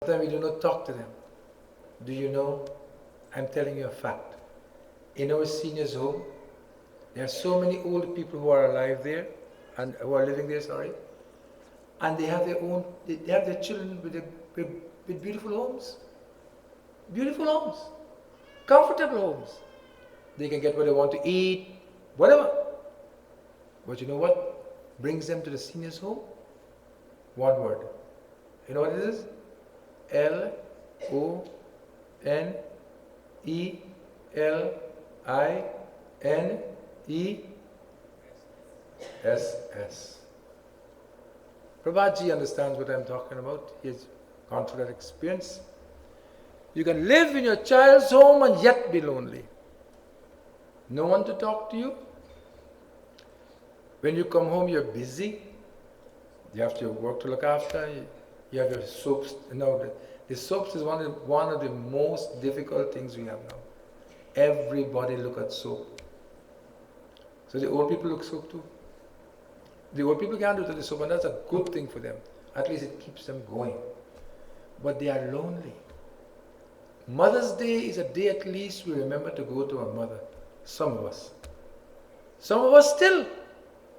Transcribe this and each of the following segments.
Sometimes we do not talk to them. Do you know? I'm telling you a fact. In our seniors' home, there are so many old people who are alive there, and who are living there, sorry, and they have their own, they have their children with beautiful homes. Beautiful homes. Comfortable homes. They can get what they want to eat, whatever. But you know what brings them to the seniors' home? One word. You know what it is? LONELINESS. Prabhatji understands what I'm talking about. He has gone through that experience. You can live in your child's home and yet be lonely. No one to talk to you. When you come home, you're busy. You have your work to look after. You have your soaps. The soaps is one of the most difficult things we have now. Everybody look at soap. So the old people look soap too. The old people can't do the soap, and that's a good thing for them. At least it keeps them going. But they are lonely. Mother's Day is a day at least we remember to go to our mother. Some of us. Some of us still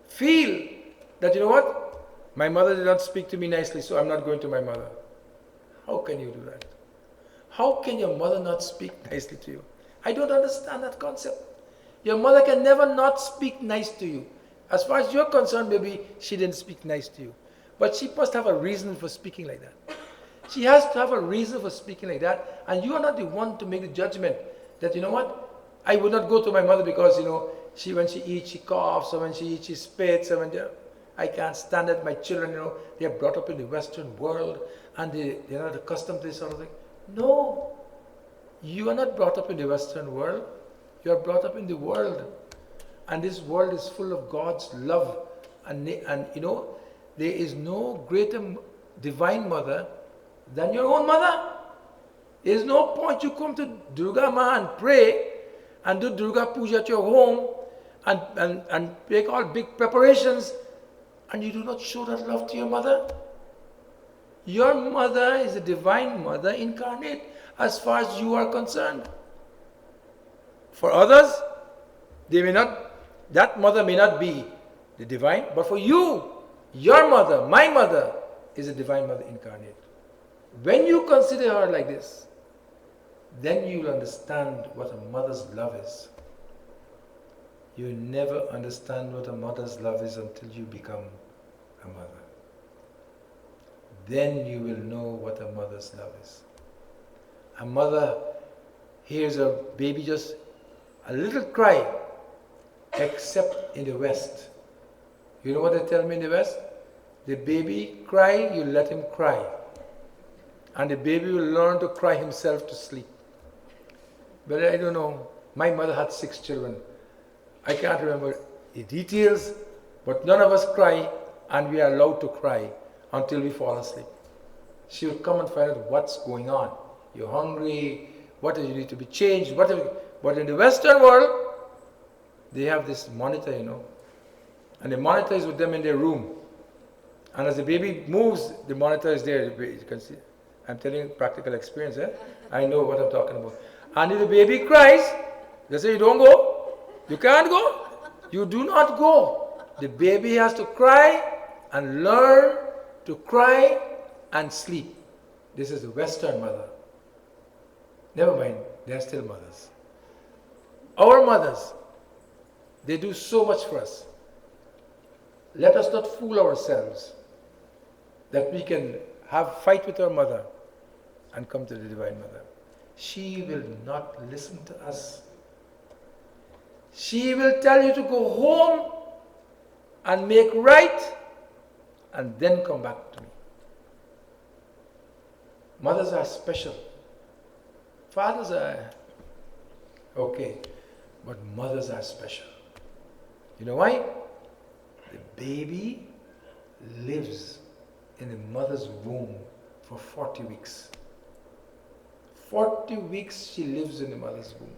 feel that, you know what? My mother did not speak to me nicely, so I'm not going to my mother. How can you do that? How can your mother not speak nicely to you? I don't understand that concept. Your mother can never not speak nice to you. As far as you're concerned, maybe she didn't speak nice to you. But she must have a reason for speaking like that. She has to have a reason for speaking like that, and you are not the one to make the judgment that, you know what, I would not go to my mother because, when she eats, she coughs, or when she eats, she spits, or I can't stand it. My children, they're brought up in the Western world, and they're not accustomed to this sort of thing. No, you are not brought up in the Western world. You are brought up in the world, and this world is full of God's love, and there is no greater divine mother than your own mother. There's no point you come to Durga Ma and pray and do Durga Puja at your home and make all big preparations and you do not show that love to your mother. Your mother is a divine mother incarnate as far as you are concerned. For others, that mother may not be the divine, but for you, your mother, my mother, is a divine mother incarnate. When you consider her like this, then you will understand what a mother's love is. You never understand what a mother's love is until you become a mother. Then you will know what a mother's love is. A mother hears a baby just a little cry, except in the West. You know what they tell me in the West? The baby cry, you let him cry. And the baby will learn to cry himself to sleep. But I don't know. My mother had 6 children. I can't remember the details, but none of us cry, and we are allowed to cry until we fall asleep. She will come and find out what's going on. You're hungry, what do you need to be changed, whatever. But in the Western world, they have this monitor, and the monitor is with them in their room. And as the baby moves, the monitor is there. You can see. I'm telling you practical experience. I know what I'm talking about. And if the baby cries, they say, you don't go. You can't go. You do not go. The baby has to cry and learn to cry and sleep. This is the Western mother. Never mind, they are still mothers. Our mothers, they do so much for us. Let us not fool ourselves that we can fight with our mother and come to the Divine Mother. She will not listen to us. She will tell you to go home and make right and then come back to me. Mothers are special. Fathers are okay, but mothers are special. You know why? The baby lives in the mother's womb for 40 weeks. 40 weeks she lives in the mother's womb.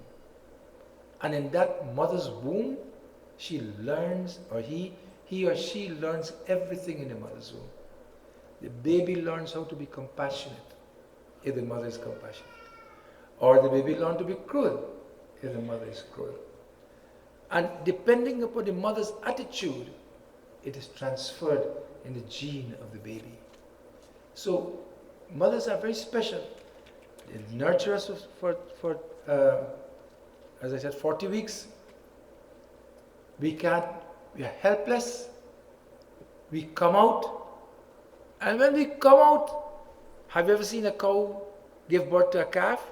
And in that mother's womb, she learns, or he or she learns everything in the mother's womb. The baby learns how to be compassionate. if the mother is compassionate. Or the baby learns to be cruel if the mother is cruel. And depending upon the mother's attitude, it is transferred in the gene of the baby. So mothers are very special. They nurture us for as I said, 40 weeks. We are helpless. We come out. And when we come out, have you ever seen a cow give birth to a calf?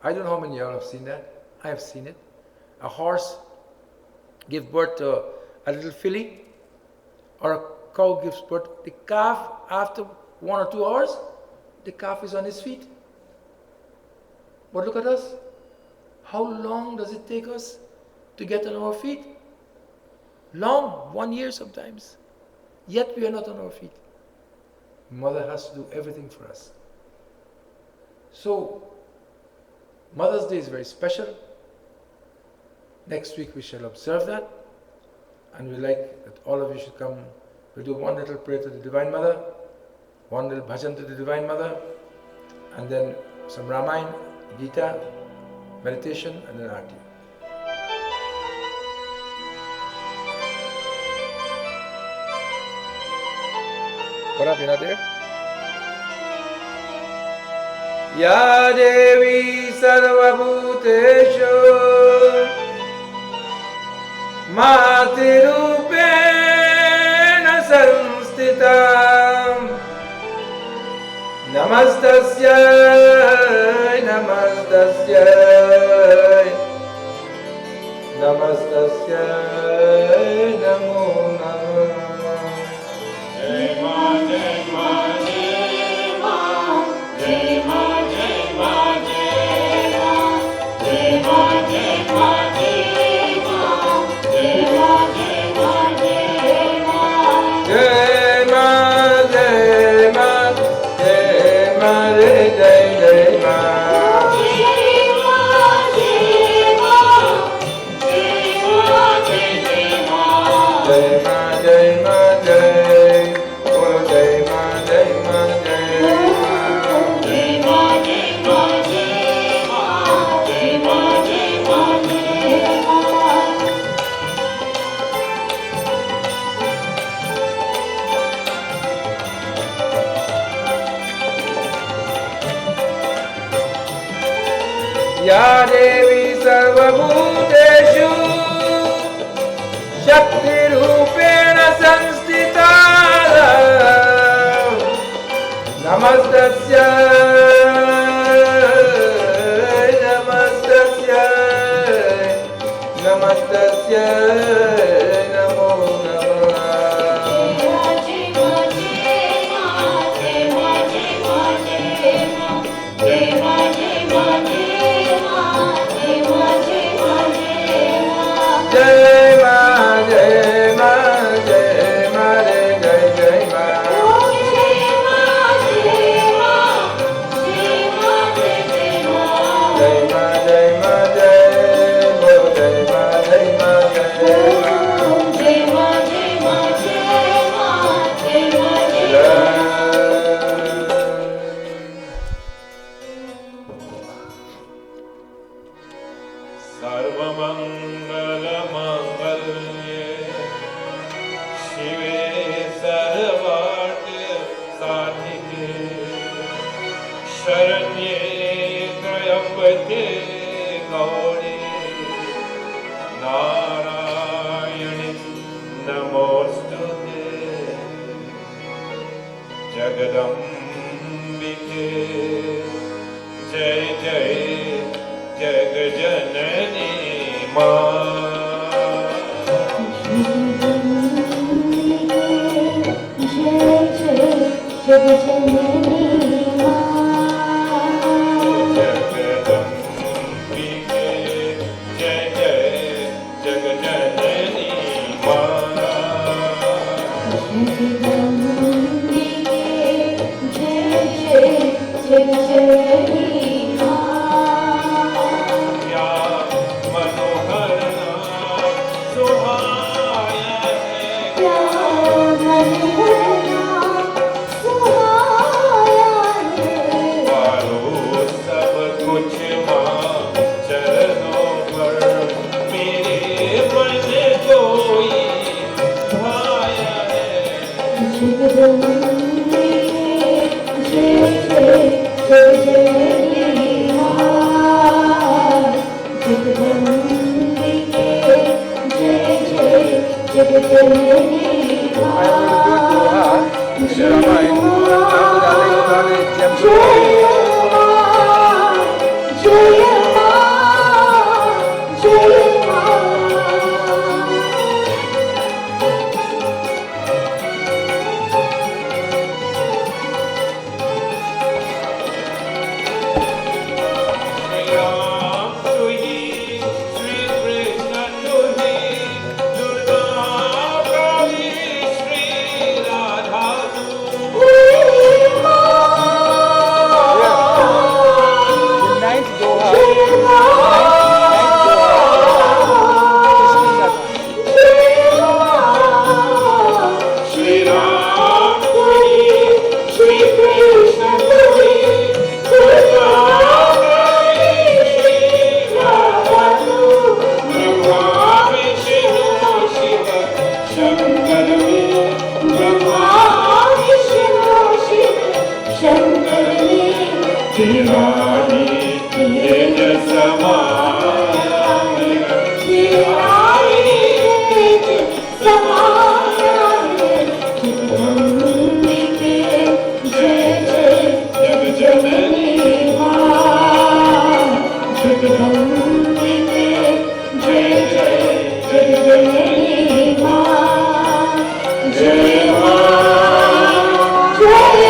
I don't know how many of you have seen that. I have seen it. A horse give birth to a little filly, or a cow gives birth. The calf, after 1 or 2 hours, the calf is on his feet. But look at us. How long does it take us to get on our feet? Long, 1 year sometimes. Yet we are not on our feet. Mother has to do everything for us. So, Mother's Day is very special. Next week we shall observe that. And we like that all of you should come. We'll do one little prayer to the Divine Mother, one little bhajan to the Divine Mother, and then some Ramayana, Gita, meditation, and then Aarti. What up, you're not there? Ya Devi Sarvabhuteshu Matirupena Samstitam Namastasyai Namastasyai Namastasyai Namo Namah. Jai Ma, Jai Ma, Jai Ma, Jai Ma, Jai Ma, Jai Ma, Jai Ma, Jai Ma, Jai Ma, Jai Ma, Jai Ma, Jai Ma, Jai Ma, Jai Ma, Jai Ma, Ya Devi Sarvabhuteshu Shakti Rupena Samstita Namastasyai Namastasyai Namastasyai Namo Namah. Jai Ma, Jai Ma, Jai Ma, Jai Jai Ma. Jai Ma, Jai Ma, Jai Ma, Jai Ma, Jai Ma, Jai Ma, Jai Ma, Jai Ma, Jai Ma, Jai Ma, Jai Ma, Jai Ma. सर्वमङ्गलमाङ्गल्ये शिवे सर्वार्थसाधिके शरण्ये त्र्यम्बके गौरी नारायणि नमोऽस्तुते जगदम्बिके जय जय जगजननी मां। जगदम्बिके जय जय जगजननी मां। तेराही तेज समाया तेराही तेज समाया जगदम्बिके जय जय जग जननी मां जगदम्बिके जय जय जग जननी मां जय मां जय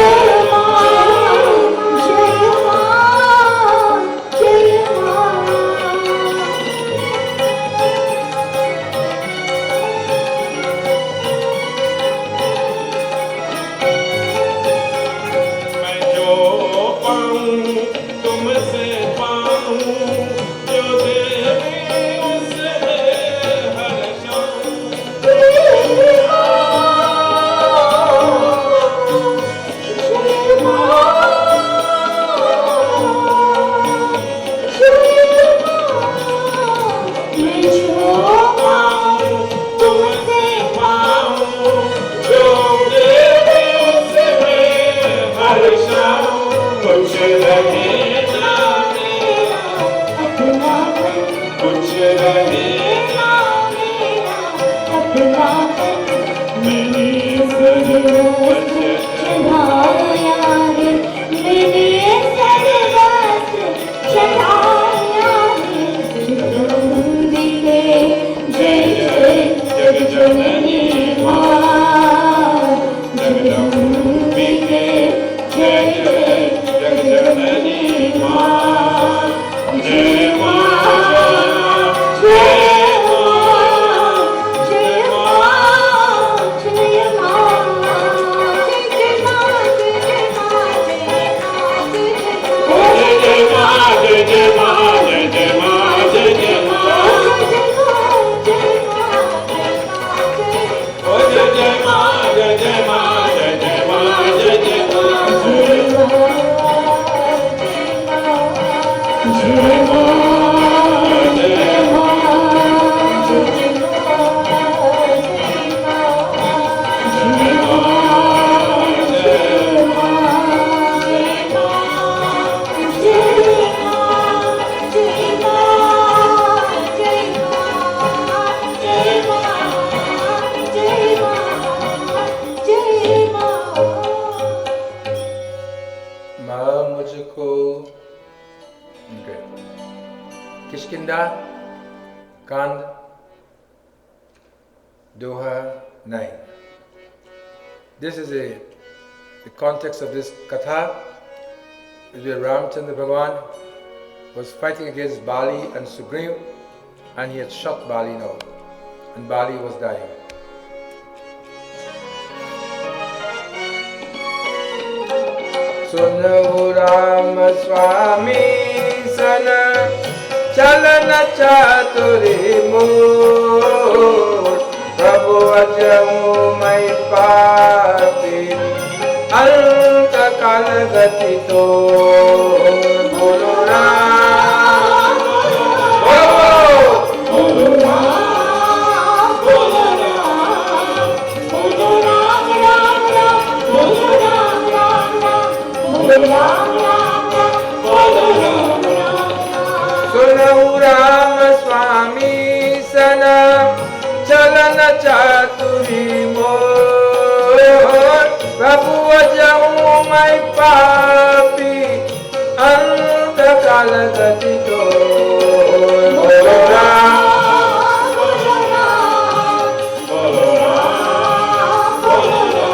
Kishkinda, Kand, Doha 9. This is the context of this katha, where Ramchandra Bhagavan was fighting against Bali and Sugriv, and he had shot Bali now, and Bali was dying. Sunahu Ram Swami Sana Chalana Chaturi Moor Prabhu Ajamu Mai Papi Anta Kalagati To Bolo Ram Bolo Ram Bolo Ram Bolo Ram Ram Ram Bolo Ram Ram Ram Bolo Ram Ram Ram Bolo Ram Ram Sunahu Ram Swami Sana Chalana Chaturi Moor Prabhu Ajamu Mai Papi Anta Kalagati To Bolo Ram Bolo Ram Bolo Ram Bolo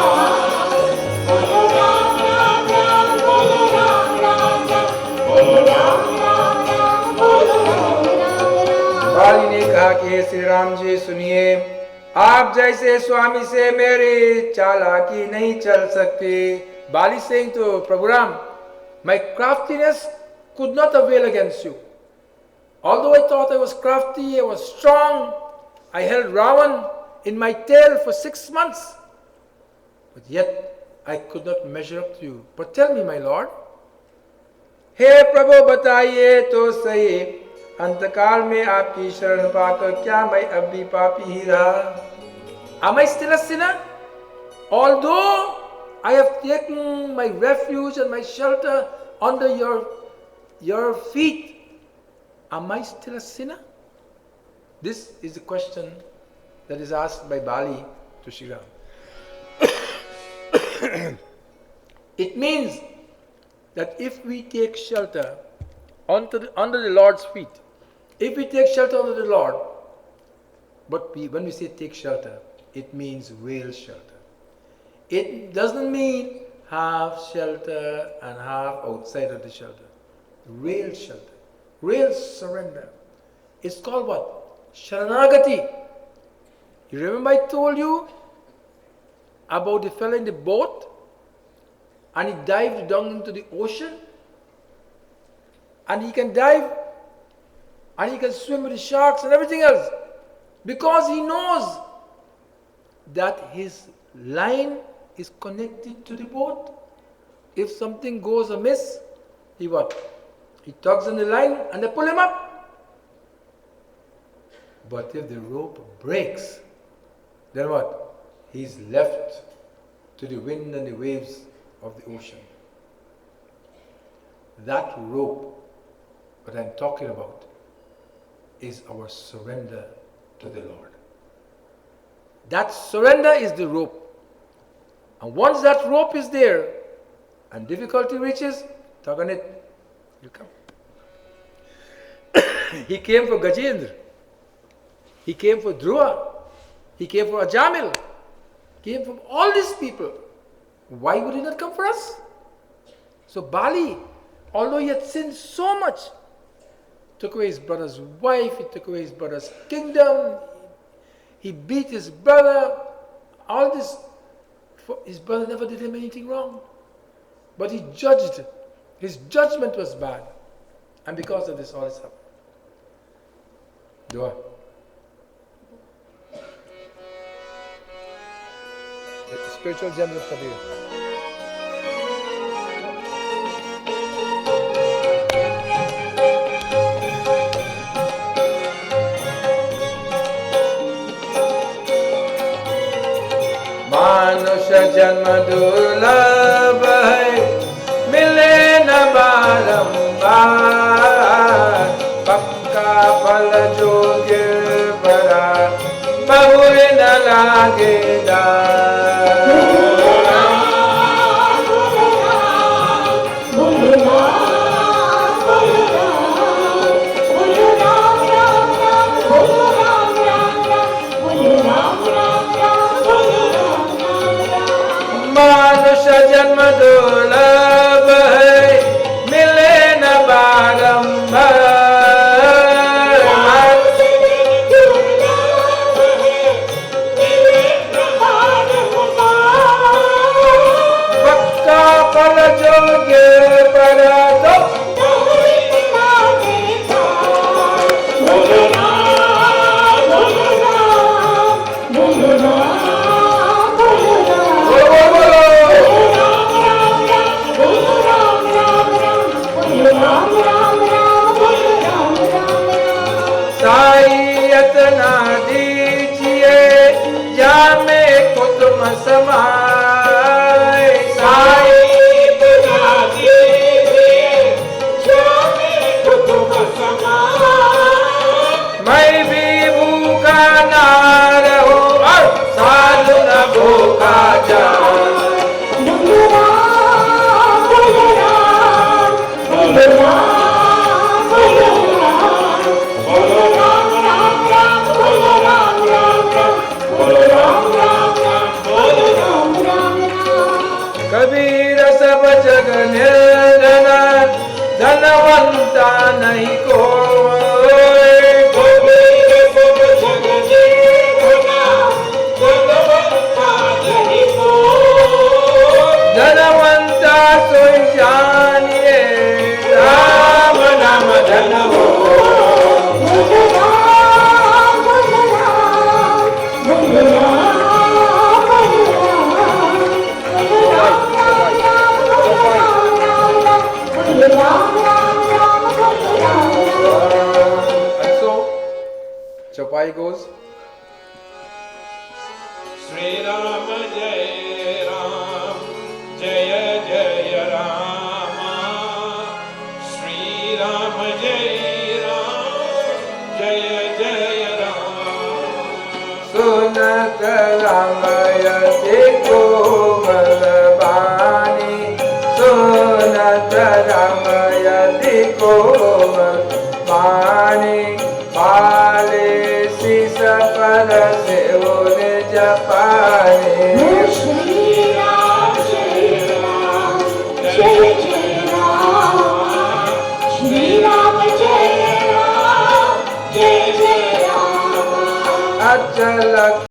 Ram Bolo Ram Ram Ram Bolo Ram Ram Ram Bolo Ram Ram बाली ने कहा कि हे श्री राम जी सुनिए, आप जैसे स्वामी से मेरी चालाकी नहीं चल सकती. Bali saying to Prabhu Ram, my craftiness could not avail against you. Although I thought I was crafty, I was strong, I held Ravan in my tail for 6 months, but yet I could not measure up to you. But tell me, my Lord, हे प्रभु बताइए तो सही, अंतकाल में आपकी शरण पाकर क्या मैं अब भी पापी ही रहा? Am I still a sinner? Although I have taken my refuge and my shelter under your feet, am I still a sinner? This is the question that is asked by Bali to Sri Ram. It means that if we take shelter under the Lord's feet, if we take shelter under the Lord, but when we say take shelter, it means real shelter. It doesn't mean half shelter and half outside of the shelter. Real shelter, real surrender. It's called what? Sharanagati. You remember I told you about the fellow in the boat and he dived down into the ocean, and he can dive and he can swim with the sharks and everything else because he knows that his line is connected to the boat. If something goes amiss, he what? He tugs on the line and they pull him up. But if the rope breaks, then what? He's left to the wind and the waves of the ocean. That rope that I'm talking about is our surrender to the Lord. That surrender is the rope. And once that rope is there and difficulty reaches, tug on it, he'll come. He came for Gajendra. He came for Dhruva. He came for Ajamil. He came from all these people. Why would he not come for us? So Bali, although he had sinned so much, took away his brother's wife, he took away his brother's kingdom, he beat his brother, all this. His brother never did him anything wrong. But he judged. His judgment was bad. And because of this, all this happened. Dua. The spiritual gems of Kabir. मनुष्य जन्म दुर्लभ है, मिले न बारंबार, पक्का फल जो गिर पड़ा, बहुर न लागेगा। मनुष्य जन्म दुर्लभ है, मिले न बारंबार, पक्का फल जो गिर पड़ा तो साईयतना दीजिए जामे कुतुम समाए, साईयतना दीजिए जामे कुतुम समाए, मैं भी भूखा ना रहूं और साधु न भूखा जाऊं। कबीर सब जग निर्धन, धनवंता नहीं कोई, कबीर सब जग निर्धन, धनवंता नहीं कोई, धनवंता सोई जानिए, राम नाम धन हो। And so, Chapai goes, Sri Ram Jai Ram, Jaya Jaya Rama, रमयति कोमल वाणी सुनत रमयति कोमल वाणी बाले शिष पर सेवो निज पानी Shri Ram, Shri Ram, Jai Jai Ram. Shri Ram, Jai Ram, Jai Jai Ram. अचल